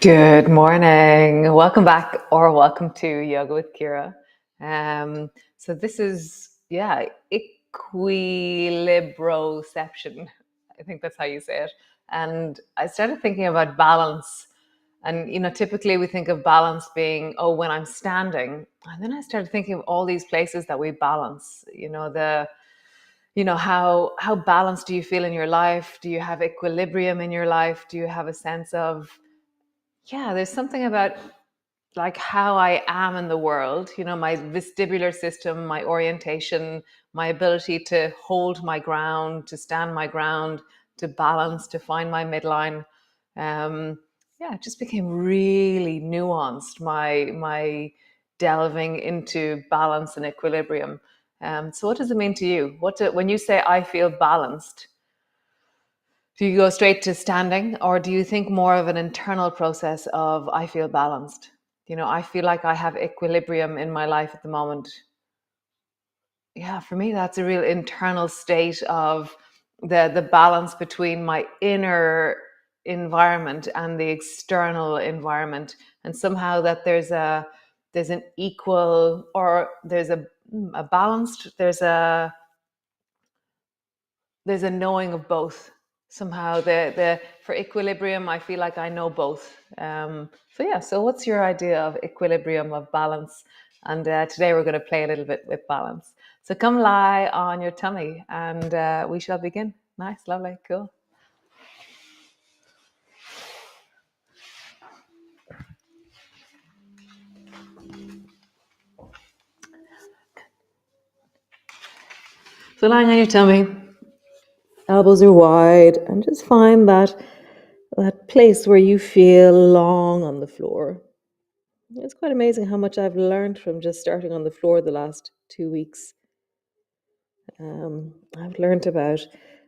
Good morning. Welcome back or welcome to Yoga with Ciara. So this is, equilibroception. I think that's how you say it. And I started thinking about balance. And, typically we think of balance being, oh, when I'm standing. And then I started thinking of all these places that we balance, how balanced do you feel in your life? Do you have equilibrium in your life? Do you have a sense of, there's something about like how I am in the world, my vestibular system, my orientation, my ability to hold my ground, to stand my ground, to balance, to find my midline. It just became really nuanced, my delving into balance and equilibrium. So what does it mean to you? When you say I feel balanced, do you go straight to standing, or do you think more of an internal process of I feel balanced? I feel like I have equilibrium in my life at the moment. Yeah, for me, that's a real internal state of the balance between my inner environment and the external environment, and somehow that there's an equal, or there's a balanced, there's a knowing of both. Somehow the for equilibrium, I feel like I know both. So what's your idea of equilibrium, of balance? And today we're going to play a little bit with balance. So come lie on your tummy and we shall begin. Nice, lovely, cool. So lying on your tummy, elbows are wide, and just find that place where you feel long on the floor. It's quite amazing how much I've learned from just starting on the floor the last 2 weeks. I've learned about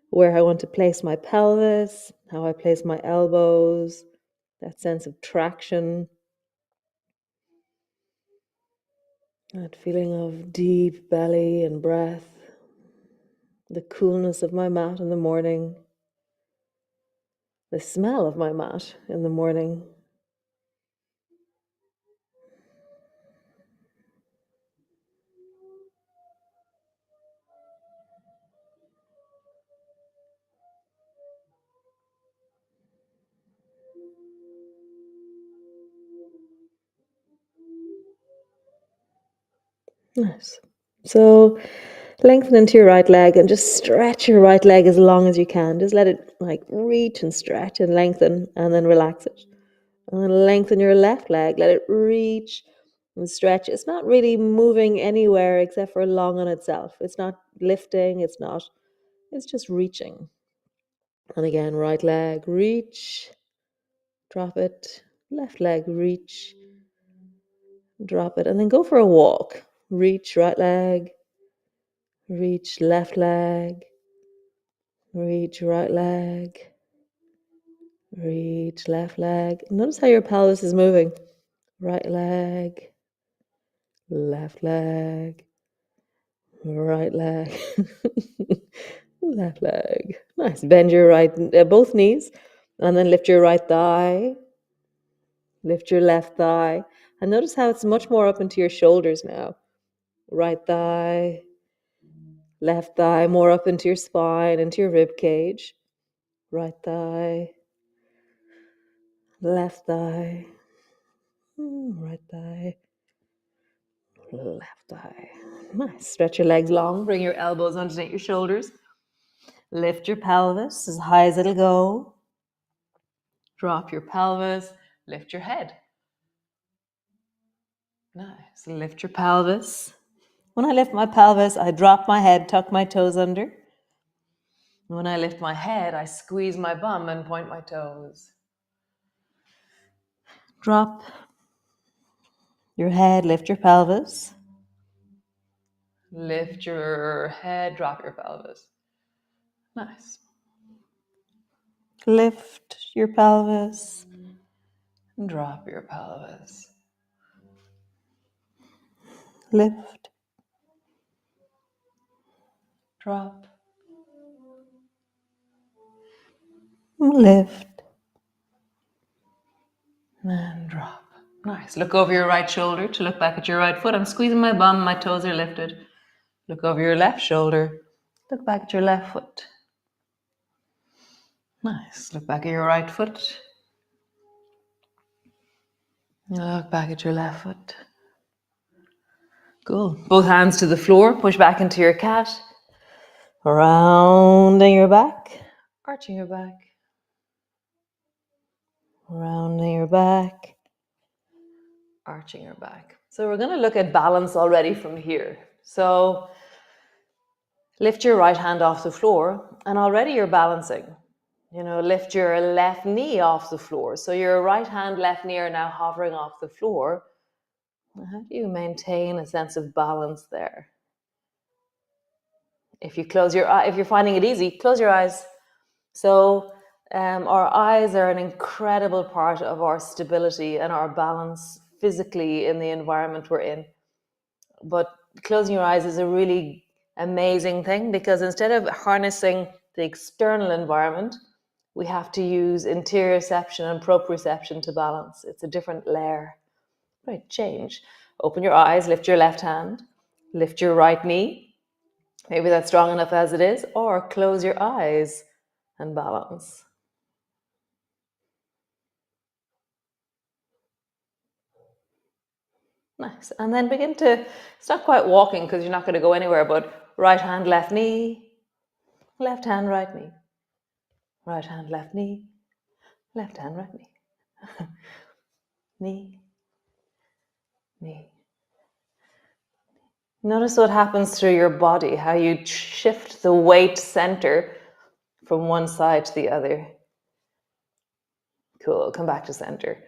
where I want to place my pelvis, how I place my elbows, that sense of traction, that feeling of deep belly and breath, the coolness of my mat in the morning, the smell of my mat in the morning. Nice. So lengthen into your right leg and just stretch your right leg as long as you can. Just let it like reach and stretch and lengthen, and then relax it. And then lengthen your left leg. Let it reach and stretch. It's not really moving anywhere except for long on itself. It's not lifting. It's just reaching. And again, right leg, reach, drop it. Left leg, reach, drop it. And then go for a walk. Reach right leg, reach left leg, reach right leg, reach left leg. Notice how your pelvis is moving. Right leg, left leg, right leg, left leg. Nice. Bend your both knees, and then lift your right thigh, lift your left thigh. And notice how it's much more up into your shoulders now. Right thigh, left thigh, more up into your spine, into your rib cage. Right thigh, left thigh, right thigh, left thigh. Nice. Stretch your legs long. Bring your elbows underneath your shoulders. Lift your pelvis as high as it'll go. Drop your pelvis. Lift your head. Nice. Lift your pelvis. When I lift my pelvis, I drop my head, tuck my toes under. When I lift my head, I squeeze my bum and point my toes. Drop your head, lift your pelvis. Lift your head, drop your pelvis. Nice. Lift your pelvis, drop your pelvis. Lift, drop, lift, And drop. Nice. Look over your right shoulder to look back at your right foot. I'm squeezing my bum, my toes are lifted. Look over your left shoulder. Look back at your left foot. Nice. Look back at your right foot. Look back at your left foot. Cool. Both hands to the floor. Push back into your cat. Rounding your back. Arching your back. Rounding your back. Arching your back. So we're going to look at balance already from here. So lift your right hand off the floor and already you're balancing. Lift your left knee off the floor. So your right hand, left knee are now hovering off the floor. How do you maintain a sense of balance there? If you close your eye, if you're finding it easy, close your eyes. So our eyes are an incredible part of our stability and our balance physically in the environment we're in. But closing your eyes is a really amazing thing because instead of harnessing the external environment, we have to use interoception and proprioception to balance. It's a different layer. Right, change. Open your eyes, lift your left hand, lift your right knee. Maybe that's strong enough as it is, or close your eyes and balance. Nice. And then begin to, it's not quite walking because you're not going to go anywhere, but right hand, left knee, left hand, right knee. Right hand, left knee, left hand, right knee. Knee, knee. Notice what happens through your body, how you shift the weight center from one side to the other. Cool, come back to center.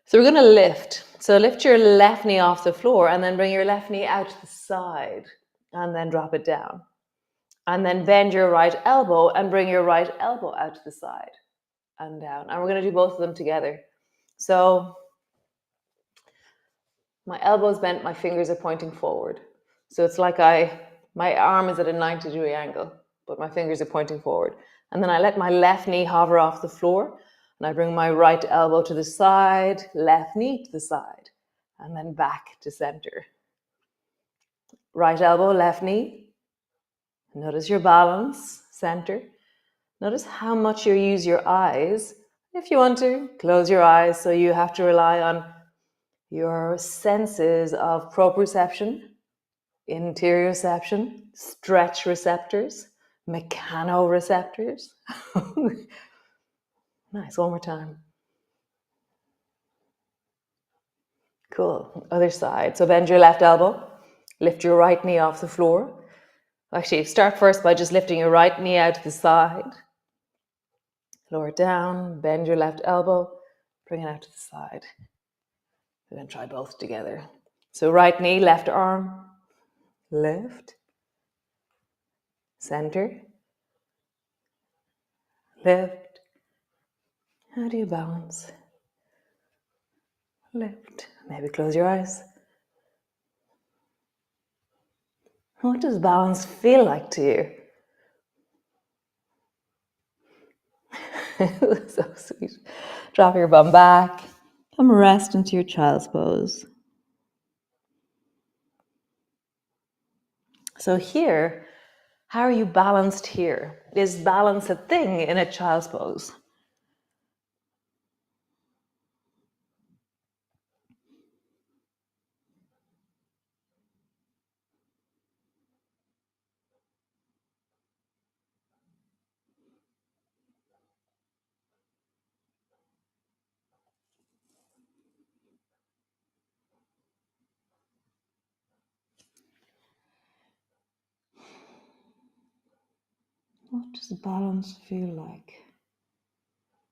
So we're going to lift. So lift your left knee off the floor and then bring your left knee out to the side and then drop it down. And then bend your right elbow and bring your right elbow out to the side and down. And we're going to do both of them together. So my elbow's bent, my fingers are pointing forward. So it's like my arm is at a 90-degree angle, but my fingers are pointing forward. And then I let my left knee hover off the floor, and I bring my right elbow to the side, left knee to the side, and then back to center. Right elbow, left knee. Notice your balance, center. Notice how much you use your eyes. If you want to, close your eyes, so you have to rely on your senses of proprioception, interoception, stretch receptors, mechanoreceptors. Nice, one more time. Cool, other side. So bend your left elbow, lift your right knee off the floor. Actually, start first by just lifting your right knee out to the side. Lower it down, bend your left elbow, bring it out to the side. We're going to try both together. So right knee, left arm, lift, center, lift. How do you balance? Lift. Maybe close your eyes. What does balance feel like to you? So sweet. Drop your bum back. Come rest into your child's pose. So here, how are you balanced here? Is balance a thing in a child's pose? What does balance feel like?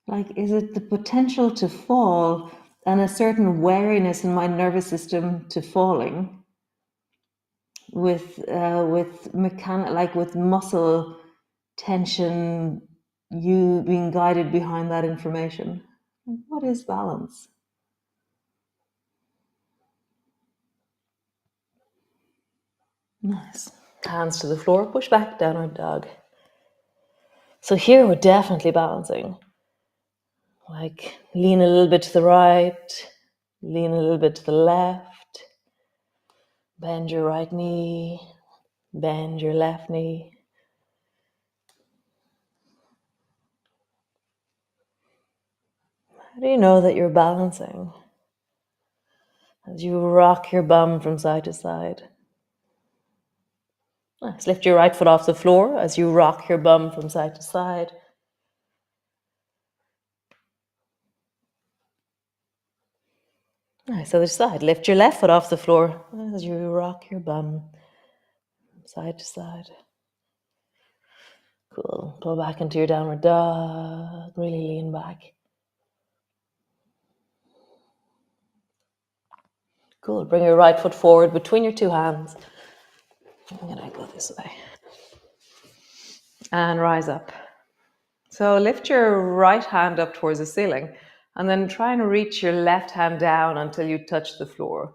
Like, is it the potential to fall and a certain wariness in my nervous system to falling with with muscle tension, you being guided behind that information? What is balance? Nice. Hands to the floor, push back, downward dog. So here we're definitely balancing. Like lean a little bit to the right, lean a little bit to the left, bend your right knee, bend your left knee. How do you know that you're balancing? As you rock your bum from side to side. Nice. Lift your right foot off the floor as you rock your bum from side to side. Nice. Other side. Lift your left foot off the floor as you rock your bum from side to side. Cool. Pull back into your downward dog. Really lean back. Cool. Bring your right foot forward between your two hands. I'm going to go this way. And rise up. So lift your right hand up towards the ceiling and then try and reach your left hand down until you touch the floor.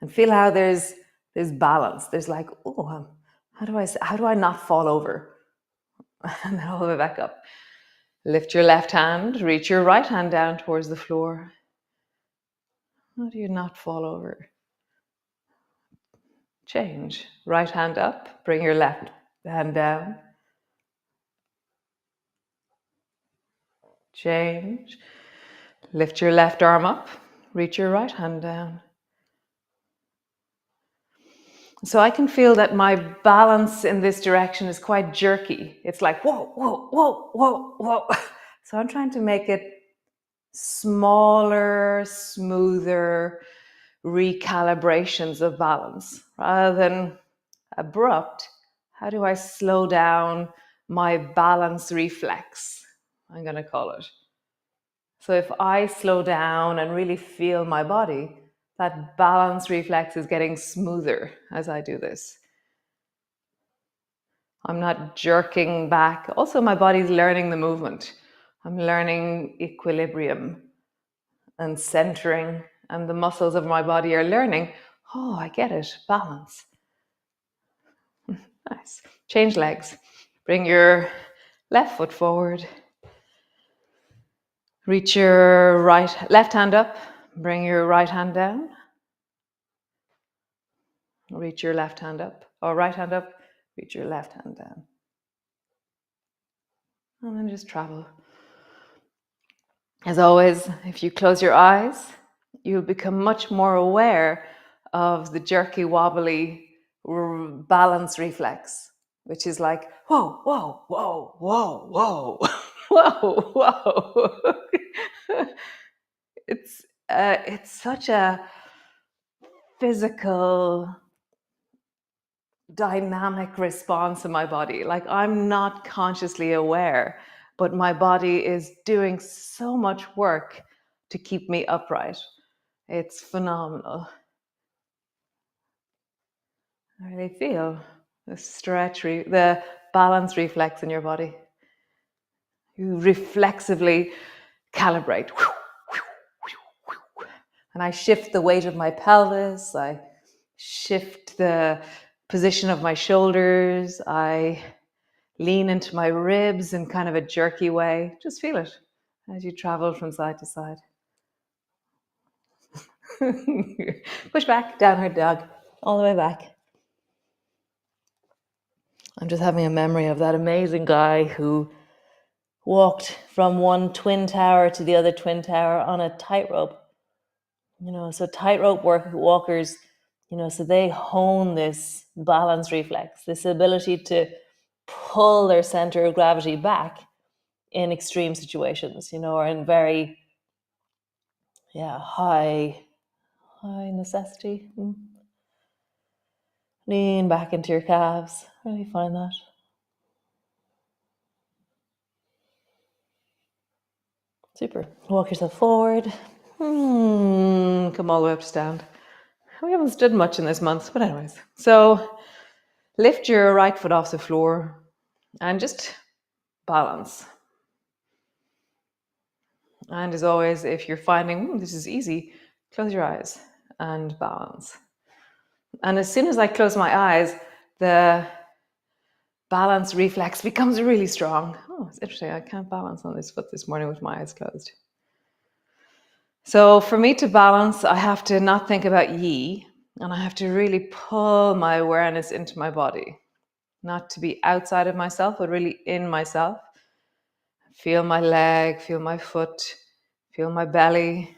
And feel how there's balance. There's like, oh, how do I not fall over? And then all the way back up. Lift your left hand, reach your right hand down towards the floor. How do you not fall over? Change. Right hand up, bring your left hand down. Change. Lift your left arm up, reach your right hand down. So I can feel that my balance in this direction is quite jerky. It's like, whoa, whoa, whoa, whoa, whoa. So I'm trying to make it smaller, smoother recalibrations of balance rather than abrupt. How do I slow down my balance reflex? I'm going to call it. So if I slow down and really feel my body, that balance reflex is getting smoother as I do this. I'm not jerking back. Also, my body's learning the movement. I'm learning equilibrium and centering, and the muscles of my body are learning, oh, I get it, balance. Nice. Change legs. Bring your left foot forward. Reach your left hand up. Bring your right hand down. Reach your left hand up, or right hand up. Reach your left hand down. And then just travel. As always, if you close your eyes, you'll become much more aware of the jerky, wobbly balance reflex, which is like, whoa, whoa, whoa, whoa, whoa, whoa, whoa. It's such a physical, dynamic response in my body. Like I'm not consciously aware, but my body is doing so much work to keep me upright. It's phenomenal. I really feel the stretch, the balance reflex in your body. You reflexively calibrate. And I shift the weight of my pelvis. I shift the position of my shoulders. I lean into my ribs in kind of a jerky way. Just feel it as you travel from side to side. Push back, downward dog, all the way back. I'm just having a memory of that amazing guy who walked from one twin tower to the other twin tower on a tightrope. So tightrope walkers, so they hone this balance reflex, this ability to pull their center of gravity back in extreme situations, or in very, high necessity. Lean back into your calves. Really find that. Super. Walk yourself forward. Come all the way up to stand. We haven't stood much in this month, but anyways. So lift your right foot off the floor and just balance. And as always, if you're finding this is easy, close your eyes and balance. And as soon as I close my eyes, the balance reflex becomes really strong. Oh, it's interesting. I can't balance on this foot this morning with my eyes closed. So for me to balance, I have to not think about yi, and I have to really pull my awareness into my body, not to be outside of myself, but really in myself. Feel my leg, feel my foot, feel my belly.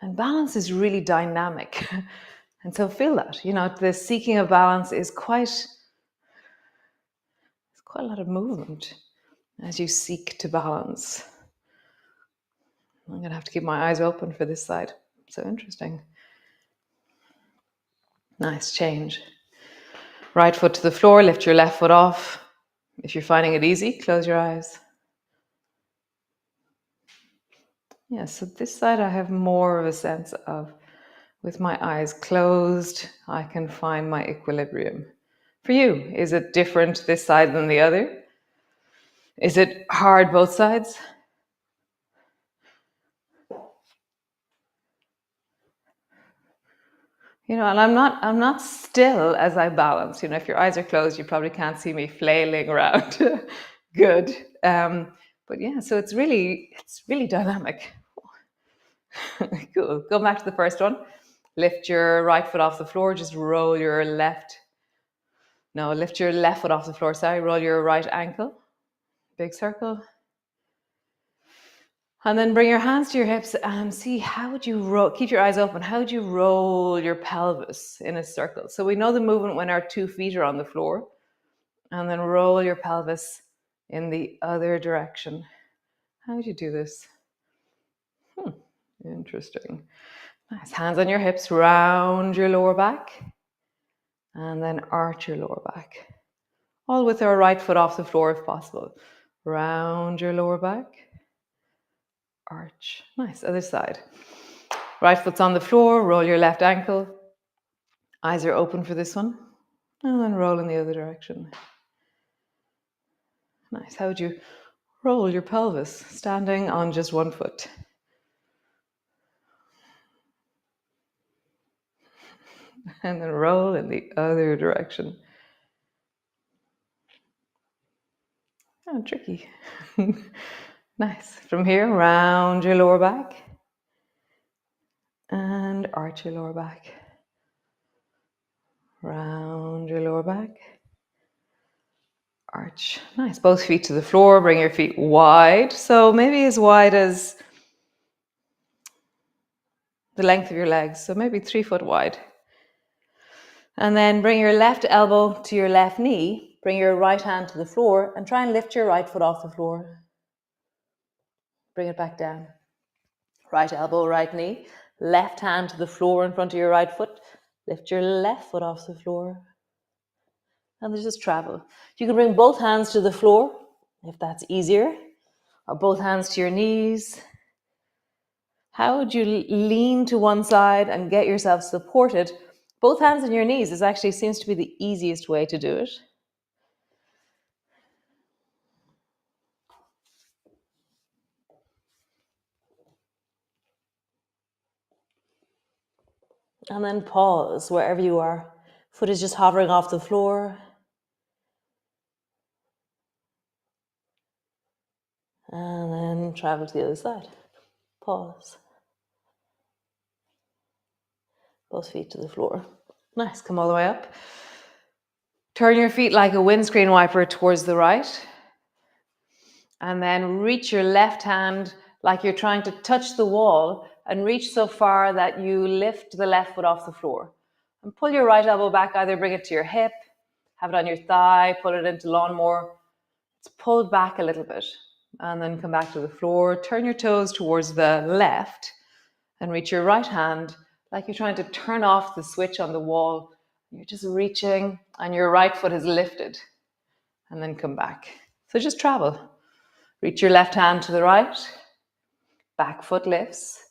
And balance is really dynamic. And so feel that, the seeking of balance is quite a lot of movement as you seek to balance. I'm going to have to keep my eyes open for this side. So interesting. Nice change. Right foot to the floor, lift your left foot off. If you're finding it easy, close your eyes. Yeah, so this side I have more of a sense of, with my eyes closed, I can find my equilibrium. For you, is it different this side than the other? Is it hard both sides? And I'm not still as I balance. If your eyes are closed, you probably can't see me flailing around. Good. But yeah, so it's really dynamic. Cool. Go back to the first one. Lift your right foot off the floor. Just roll your left. No, lift your left foot off the floor. Sorry. Roll your right ankle. Big circle. And then bring your hands to your hips and see how would you roll. Keep your eyes open. How would you roll your pelvis in a circle? So we know the movement when our 2 feet are on the floor. And then roll your pelvis in the other direction. How would you do this? Interesting. Nice. Hands on your hips, round your lower back. And then arch your lower back. All with our right foot off the floor if possible. Round your lower back. Arch. Nice. Other side. Right foot's on the floor. Roll your left ankle. Eyes are open for this one. And then roll in the other direction. Nice. How would you roll your pelvis standing on just one foot? And then roll in the other direction. Oh, tricky. Nice. From here, round your lower back. And arch your lower back. Round your lower back. Arch. Nice. Both feet to the floor. Bring your feet wide. So maybe as wide as the length of your legs. So maybe 3 foot wide. And then bring your left elbow to your left knee. Bring your right hand to the floor and try and lift your right foot off the floor. Bring it back down. Right elbow, right knee. Left hand to the floor in front of your right foot. Lift your left foot off the floor. And then just travel. You can bring both hands to the floor if that's easier, or both hands to your knees. How would you lean to one side and get yourself supported? Both hands on your knees actually seems to be the easiest way to do it. And then pause wherever you are. Foot is just hovering off the floor. And then travel to the other side. Pause. Both feet to the floor. Nice. Come all the way up. Turn your feet like a windscreen wiper towards the right. And then reach your left hand like you're trying to touch the wall and reach so far that you lift the left foot off the floor. And pull your right elbow back, either bring it to your hip, have it on your thigh, pull it into lawnmower. It's pulled back a little bit. And then come back to the floor. Turn your toes towards the left and reach your right hand like you're trying to turn off the switch on the wall. You're just reaching and your right foot is lifted. And then come back. So just travel. Reach your left hand to the right. Back foot lifts.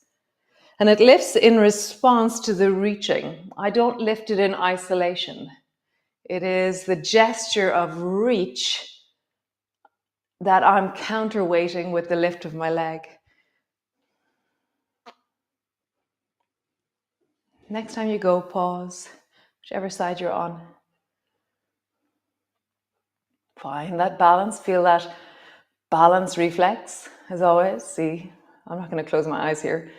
And it lifts in response to the reaching. I don't lift it in isolation. It is the gesture of reach that I'm counterweighting with the lift of my leg. Next time you go, pause, whichever side you're on. Find that balance, feel that balance reflex as always. See, I'm not going to close my eyes here.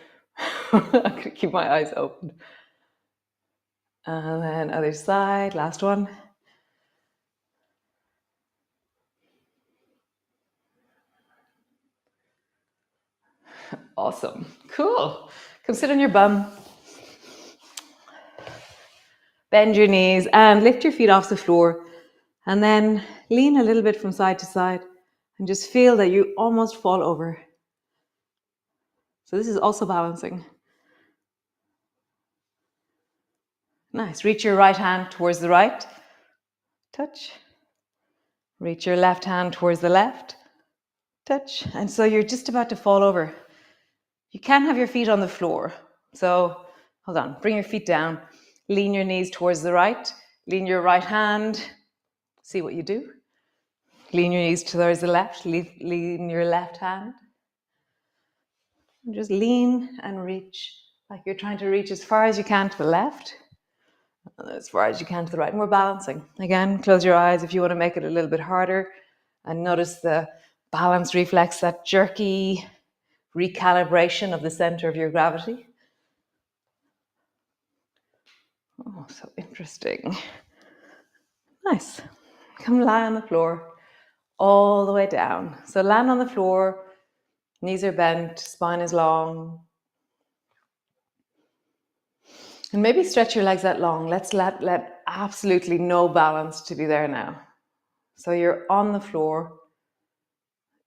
I'm going to keep my eyes open. And then other side, last one. Awesome. Cool. Come sit on your bum. Bend your knees and lift your feet off the floor. And then lean a little bit from side to side and just feel that you almost fall over. So this is also balancing. Nice. Reach your right hand towards the right. Touch. Reach your left hand towards the left. Touch. And so you're just about to fall over. You can have your feet on the floor. So hold on. Bring your feet down. Lean your knees towards the right. Lean your right hand. See what you do. Lean your knees towards the left. Lean your left hand. And just lean and reach like you're trying to reach as far as you can to the left and as far as you can to the right. And we're balancing. Again, close your eyes if you want to make it a little bit harder. And notice the balance reflex, that jerky recalibration of the center of your gravity. Oh, so interesting. Nice. Come lie on the floor all the way down. So land on the floor, knees are bent, spine is long. And maybe stretch your legs that long. Let's let absolutely no balance to be there now. So you're on the floor.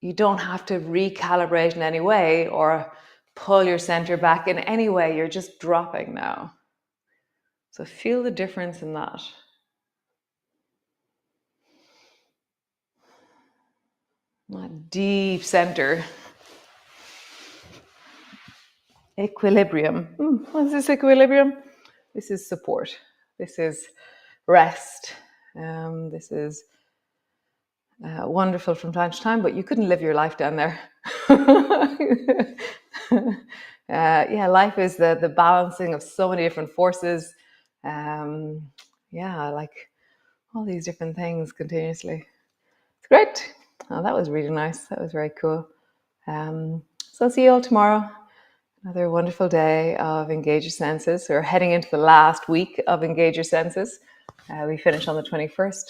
You don't have to recalibrate in any way or pull your center back in any way. You're just dropping now. So feel the difference in that. That deep center. Equilibrium. What is this equilibrium? This is support. This is rest. This is wonderful from time to time, but you couldn't live your life down there. Life is the balancing of so many different forces. Like all these different things continuously. It's great. Oh, that was really nice. That was very cool. So I'll see you all tomorrow. Another wonderful day of Engage Your Senses. We're heading into the last week of Engage Your Senses. We finish on the 21st.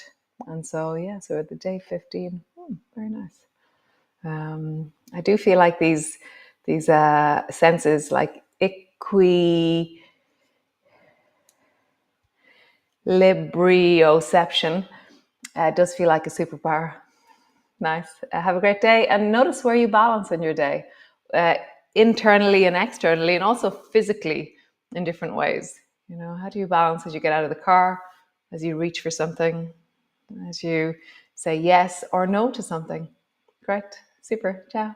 And so we're at the day 15. Very nice. I do feel like these senses, like equilibrioception, does feel like a superpower. Nice. Have a great day, and notice where you balance in your day, internally and externally, and also physically in different ways. How do you balance as you get out of the car, as you reach for something, as you say yes or no to something? Great. Super. Ciao.